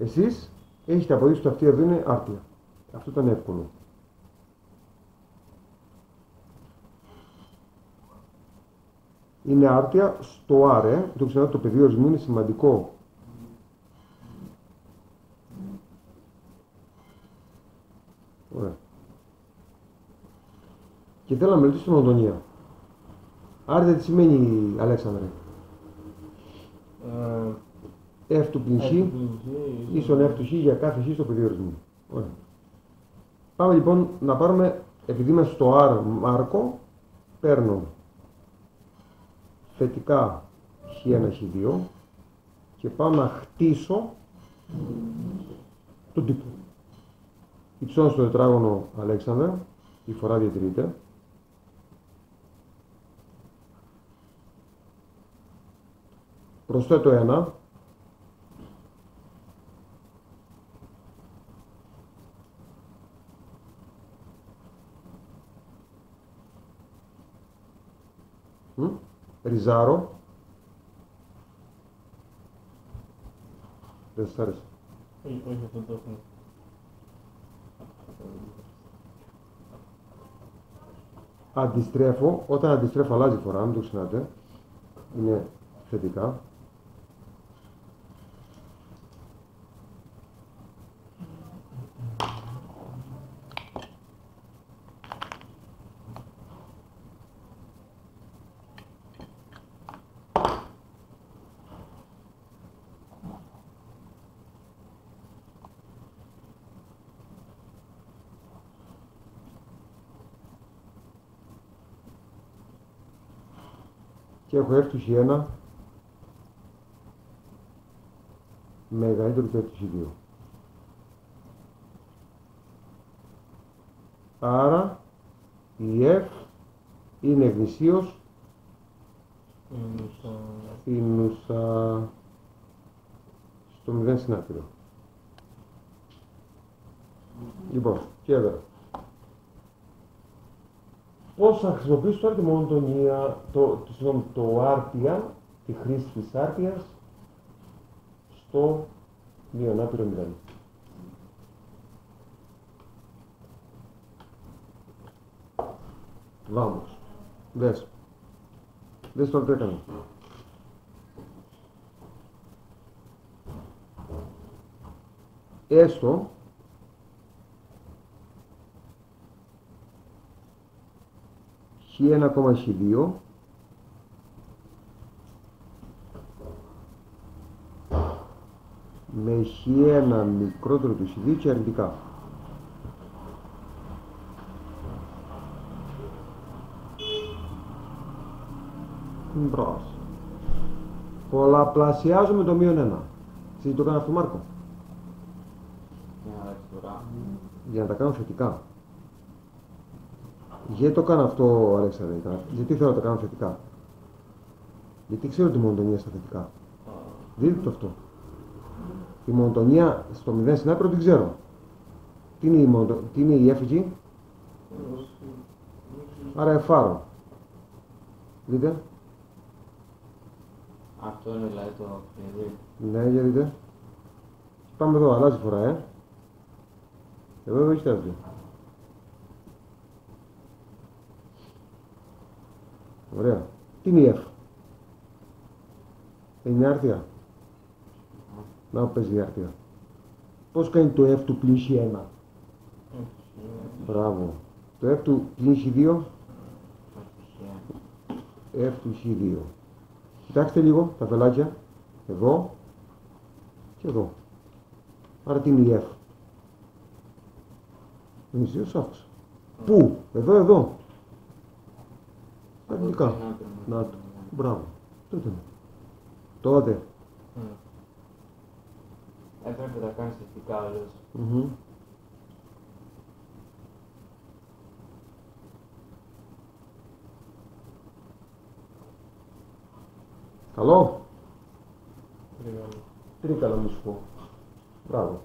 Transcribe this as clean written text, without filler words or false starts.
Εσείς έχετε αποδείξει ότι αυτή εδώ είναι άρτια. Αυτό ήταν εύκολο. Είναι άρτια στο άρε. Το ξέρω ότι το πεδίο ορισμού είναι σημαντικό. Ωραία. Και θέλω να μελετήσω την μονοτονία. Άρτια τι σημαίνει, Αλέξανδρε? F του πλην χ ίσον F του χ για κάθε χ στο πεδίο ορισμού. Ωραία. Πάμε λοιπόν να πάρουμε, επειδή είμαι στο R μάρκο, παίρνω θετικά χ1, χ2 και πάω να χτίσω τον τύπο. Υψώνω στο τετράγωνο, Αλέξανδρε, η φορά διατηρείται. Προσθέτω ένα. Ριζάρω. Δεν σας άρεσε? Όχι, αυτό το έχουμε. Αντιστρέφω. Όταν αντιστρέφω αλλάζει η φορά, μην το ξεχνάτε. Είναι θετικά. Και έχω F του χ1 μεγαλύτερο του F του χ2. Άρα η F είναι γνησίως σύνουσα στο 0 στην άκρη. Λοιπόν, και εδώ. Πώς θα χρησιμοποιήσω τώρα τη μονοτονία, το άρτια, τη χρήση της άρτιας στο μειονάπηρο 0. Βάμος. Δες. Δες τώρα τι έκανα. Έστω χ1, χ2 με χ1 μικρότερο του χ2 και αρνητικά. Μπρος. Πολλαπλασιάζουμε το μείον 1. Εσύ το κάνω αυτό, Μάρκο? Για να τα κάνω θετικά. Γιατί το κάνω αυτό, Αλέξανδρε? Γιατί θέλω να το κάνω θετικά? Γιατί ξέρω ότι η μονοτονία στα θετικά. Δείτε το αυτό. Η μονοτονία στο 0 στην άκρη την ξέρω. Τι είναι η F εκεί? Άρα εφάρω. Δείτε. Αυτό είναι δηλαδή το κλειδί. Ναι, για δείτε. Πάμε εδώ, αλλάζει φορά, Εδώ έχει τέτοιο. Ωραία. Τι είναι η F? Είναι άρτια. Να παίζει η άρτια. Πώς κάνει το F του πλην χ1? Μπράβο. Το F του πλην χ2? F του χ2. Κοιτάξτε λίγο τα πελάκια. Εδώ και εδώ. Άρα τι είναι η F? Γνησίως αύξηση. Πού? Εδώ. Αρνητικά. Να το. Μπράβο. Τότε. Έπρεπε να κάνεις θετικά όλες. Καλό. Τρίγωνο. Τρίκαλο, μη σου πω. Μπράβο.